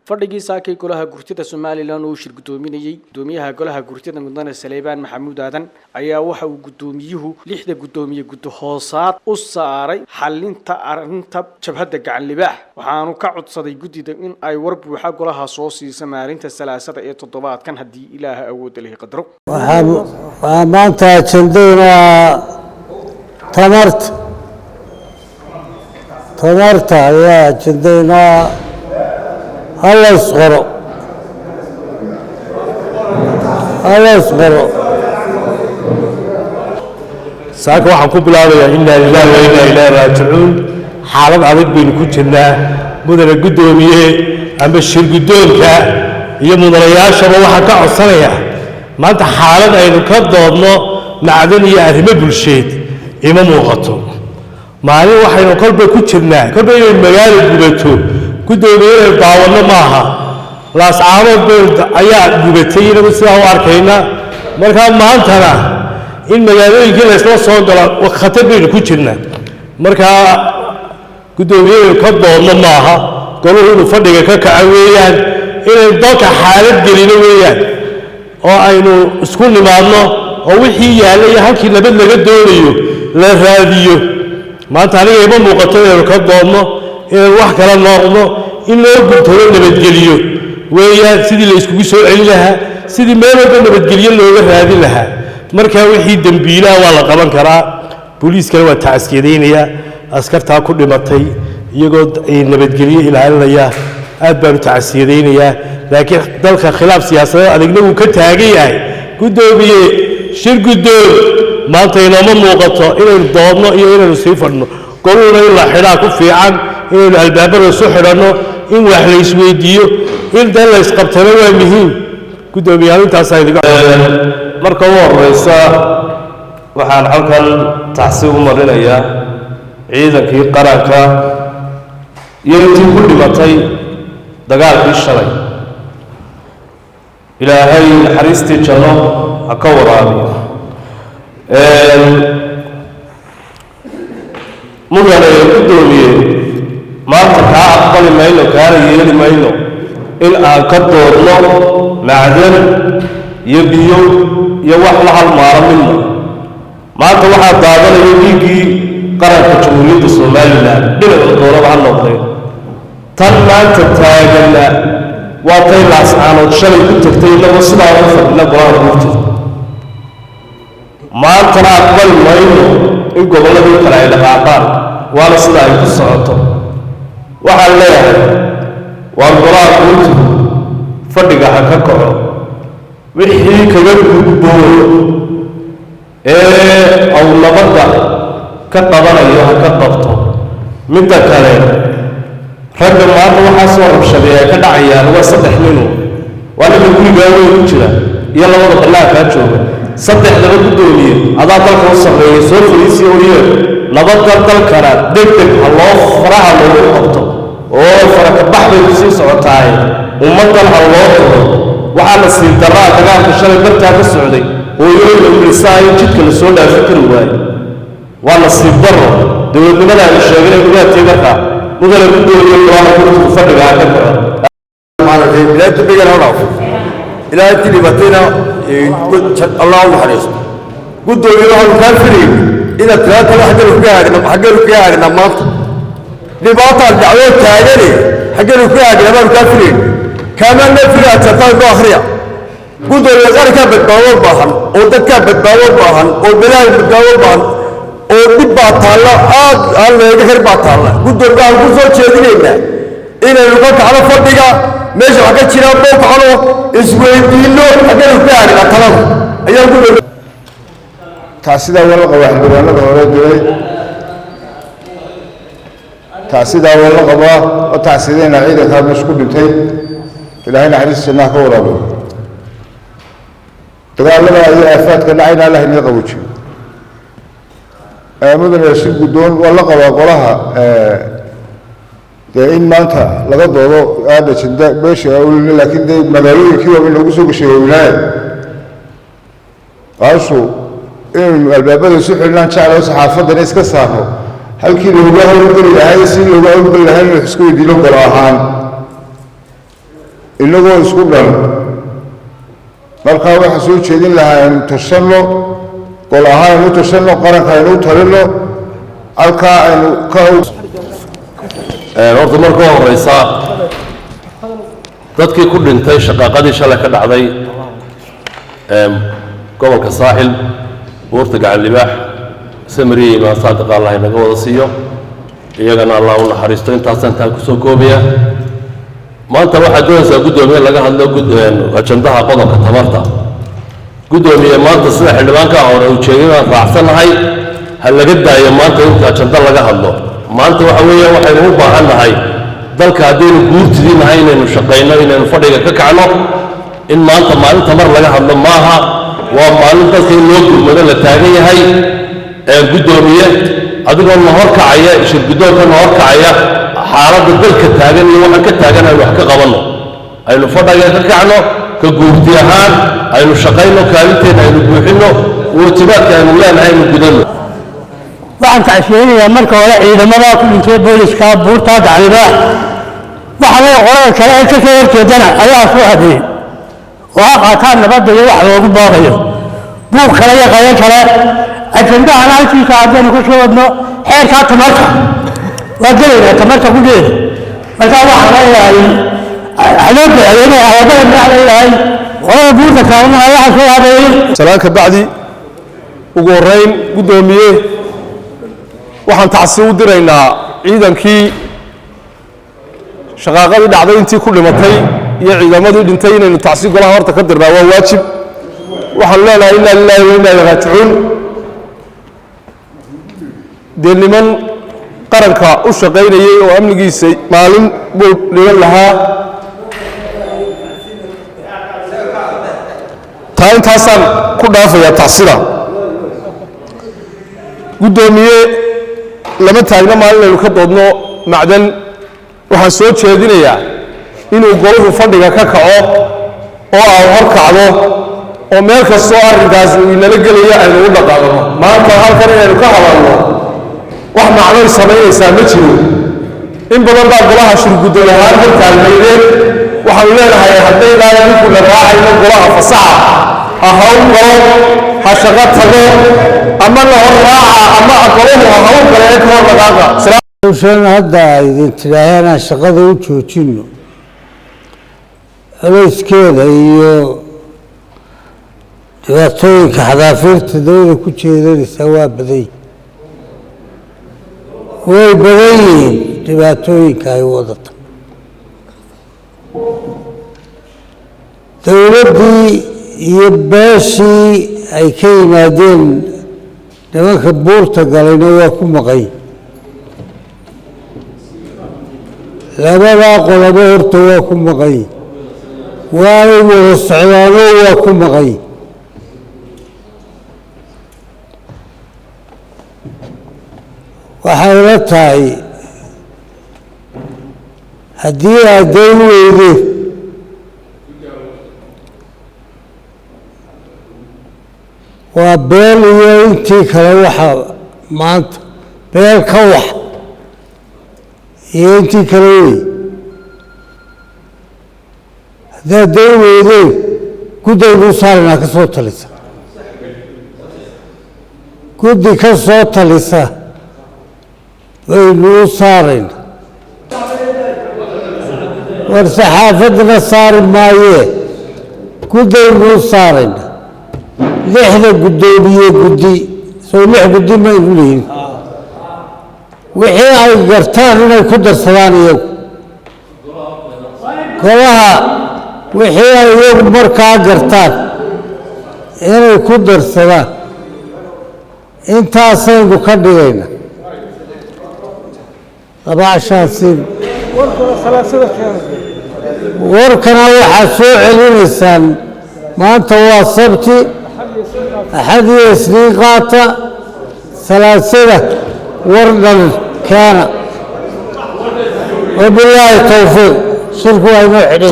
fadhigii saakay golaha gurtida Soomaaliland oo shir gudoominayay gudoomiyaha golaha gurtida mudane Saleebaan Maxamuud Aadan ayaa waxa uu gudoomiyuhu 6 gudoomiye gudo hoosaad u saaray xalinta arinta jabhada gacan libaax waxaanu ka codsaday gudida in ay war buuxa golaha soo siiso maalinta salaasada ee toddobaadkan hadii Ilaahay awood leh qadaro waxa maanta jildayna tamarta ayaa jildayna الله يصغره ساك waxaan ku bilaabayaa inna lillahi wa inna ilayhi raaji'uun xaalad adag baynu ku jirnaa mudane gudoomiye ama shir gudoonka iyo mudanayaashaba waxa ka codsanaya maanta xaalad aynu ka doodno macdan iyo arrimo bulsheed ima muuqato maalin waxaynu kolba ku jirnaa kolba inay magaalo gubato gudoomiye baawano maaha laas caamood ayaa gubatay inuu sidaa u arkayna marka maantana in magaalooyinka la isla soo galo waqti baynu ku jirnaa marka gudoomiye ka doodno maaha goluhu fadhiga ka kaca weeyaan inay dalka xaalad gelino weeyaan oo aynu isku nimaadno oo wixii yaalay halkii nabad laga doonayo la raadiyo maanta aniga ima muuqato inaynu ka doodno in wax kala noqdo in loo gudtoodo nabadgeliyo weeyaan sidii la isku soo celin lahaa sidii meel walba nabadgeliyo looga raadin lahaa marka wixii dambiilaha waa la qaban karaa booliiska waa tacsiyadeynaya askarta ku dhimatay iyagoo nabadgeliyo ilaalinaya aad baan tacsiyadeynaya laakiin dalka khilaaf siyaasadeed adigna uu ka taagan yahay gudoomiye shir gudoon maanta inama muuqato inaynu doodno iyo inaynu sii fadhno goluhuna in la xidhaa ku fiican inaynu albaabada soo xidhanno in wax la isweydiiyo in dal la isqabtana waa muhiim gudoomiyaha intaas ay marka uu horeysa waxaan halkan taxsiib u marinayaa ciidankii qaranka iyo intii ku dhimatay dagaalkii shalay ilaahay naxariistii janno ha ka waraabiyo mudane gudoomiye maanta kaa aqbali mayno kaana yeeli mayno in aan ka doodno macdan iyo biyo iyo wax la halmaaro midna maanta waxaa daadanaya dhiiggii qaranka jamhuuriyadda Soomaaliland dhinaca doonaba ha noqdee tan maanta taaganna waa tay laascaanood shalay ku tagtay inagoo sidaa u fadhina golaha guurtida maantana aqbali mayno in gobolladii kale ay dhaqaaqaan waana sida ay ku socoto waxaan leeyahay waa golaha guurtida fadhiga ha ka kaco wixii kaga gudbooyo aw nabadda ka qabanayo ha ka qabto midda kale ragga maanta waxaa soo rabshaday ay ka dhacayaan waa 3 nin waa ninka guriga weyn ku jira iyo labada banaanka jooga 3 laba gudoomiye adaa dalka u sameeyay soo fariisi oo yeer nabadda dalkana degdeg ha loo faraha loogu qabto oo faraka baxbay ku sii socotaay ummadan ha loo tago waxaa la sii daraa dagaalka shalay dartaa ka socday oo yooyla ulisaayo jidka la soo dhaafi kari waayo waa la sii daro dowladnimada ay sheegeen gudaheeda marka mudane gudoomiye golaha guurtida fadhiga ka kaco ilaahay bigan hawlaaf ilaahay tilibatina Allahu xariis gudoomiye waxa ka firay ina talaata wax xagga ku gaarina maanta dhibaato dacwo taagani xagga ku gaarina ka firay kama nafira tataan ku akhriya gudoomiye qaranka badbaado baahan oo dadka badbaado baahan oo bilaal badbaado baahan oo dibataala aan leeyahay herbataala gudoomiye aan ku soo jeedinayna inaynu ka kacdo fadhiga meesha wax ka jira boo kacdo isweydiino xagga ku gaarina talada ayaa gudoomiye taasida wala qawax diiwaanada hore diray taasida wala qaba oo taasideena ciidanka meesha ku dhintay ilaahay naxariistiisa ka waraabiyo dagaalada iyo aafaadka dhacayna Allah inaga qabuujiyo mudane shir gudoon wala qaba golaha in maanta laga doodo aada jinda beesha laakiin magaalooyinkii waa in lagu soo gashay wilaayad qaasho in albaabada si xilnaan jecel saxaafadana iska saaro halkii looga hawlgeli lahaa si looga hawlgeli lahaa in isku weydiino gol ahaan inagoo isku dhan markaa waxaa soo jeedin lahaa aynu tashanno gol ahaan aynu u tashanno qaranka aynu u talinno halkaa aynu ka horta marka horeysa dadkii ku dhintay shaqaaqadii shalay ka dhacday gobolka saaxil buurta gacan libaax samariye imaan saadiq allah inaga wada siiyo iyagana allah u naxariisto intaasaan taa kusoo koobaya maanta waxaad doonaysaa guddoomiye laga hadlo ajandaha qodobka tamarta guddoomiye maanta sida xildhibaanka hore uu sheegay baan raacsanahay ha laga daayo maanta inta ajanda laga hadlo maanta waxa weeyaan waxaynu u baahan nahay dalka haddaynu guurtidii nahay inaynu shaqayno inaynu fadhiga ka kacno in maanta maalin tamar laga hadlo maaha waa maalin dalka in loo gurmado la taagan yahay guddoomiye adigoo na horkacaya shirguddoonka na horkacaya xaaladda dalka taagan iyo waxaan ka taagan aynu wax ka qabanno aynu fadhiga ka kacno ka guurti ahaan aynu shaqayno kaalinteena aynu buuxinno waajibaadka aynu leenahay aynu gudanno waxaan tacsiinayaa marka hore ciidamada ku dhintay booliska buurta gacan libaax waxaa qorada kale ee ka soo horjeedana ayaa soo hadeeyey oo qaataan nabadda iyo wax loogu baaqayo buuq kale iyo qayan kale ajandahan halkiisa haddaynu ku soo wadno xeerkaa tamarta waa gelaynaa tamarta ku dheeda markaa waxaa leeyahay xaloodda adeegaha wadada maxaa leeyahay qorada buurta kaalena ayaa soo hadeeyey salaan ka bacdi ugu horreyn guddoomiye waxaan tacsi u diraynaa ciidankii shaqaaqadii dhacday intii ku dhimatay iyo ciidamadii dhintay inaynu tacsi golaha horta ka dirnaa waa waajib waxaan leenahay inaa lilaahi wa inaa ilaihi raajicuun dee niman qaranka u shaqaynayey oo amnigiisa maalin buu dhigan lahaa taa intaasaan ku dhaafayaa tacsida guddoomiye lama taagna maalin aynu ka doodno macdan waxaan soo jeedinayaa inuu golahu fadhiga ka kaco oo aan hor kacdo oo meel kastoo arrinkaas uu inala gelaya aynu u dhaqaaqno maanta halkan inaynu ka hadalno wax macnoy samaynaysaa ma jiro in badan baa golaha shirguddoon ahaan hor taalmaydeen waxaanu leenahay haddaynaan ninkuna raacayno golaha fasaxa ha hawl galo ha shaqo tago ama la hor raaca ama golahu ha hawl galo ee ka hor dhaqaaqa hadda idin tidhaahaan shaqada u joojinno culayskeeda iyo dhibaatooyinka xadaafiirta dawlada ku jeedanaysaa waa baday way badan yihiin dhibaatooyinka ay wadata dowladdii iyo beeshii ay ka yimaadeen nimanka buurta galayna waa ku maqay labadaa qolobo horta waa ku maqay waanay wada socdaanoo waa ku maqay waxay la tahay haddii aad dayn weydeen waa beel iyo intii kale waxa maanta beel ka wax iyo intii kale wey haddaad dayn weydeen guddaynu saaraynaa ka soo talisa guddi ka soo talisa waynuu saarayna war saxaafadna saari maayee guddaynuu saarayna lixda guddoomiye guddi soo lix guddi maynu lihin wixii ay gartaan inay ku darsadaan iyagu golaha wixii ay iyagu markaa gartaan inay ku darsadaan intaasaynu ka dhigayna labaashaasiin warkana waxaad soo celinaysaan maanta waa sabti axad iyo isniin qaata salaasada war dhan keena wabilaahi towfiiq shirku waa inoo xidhay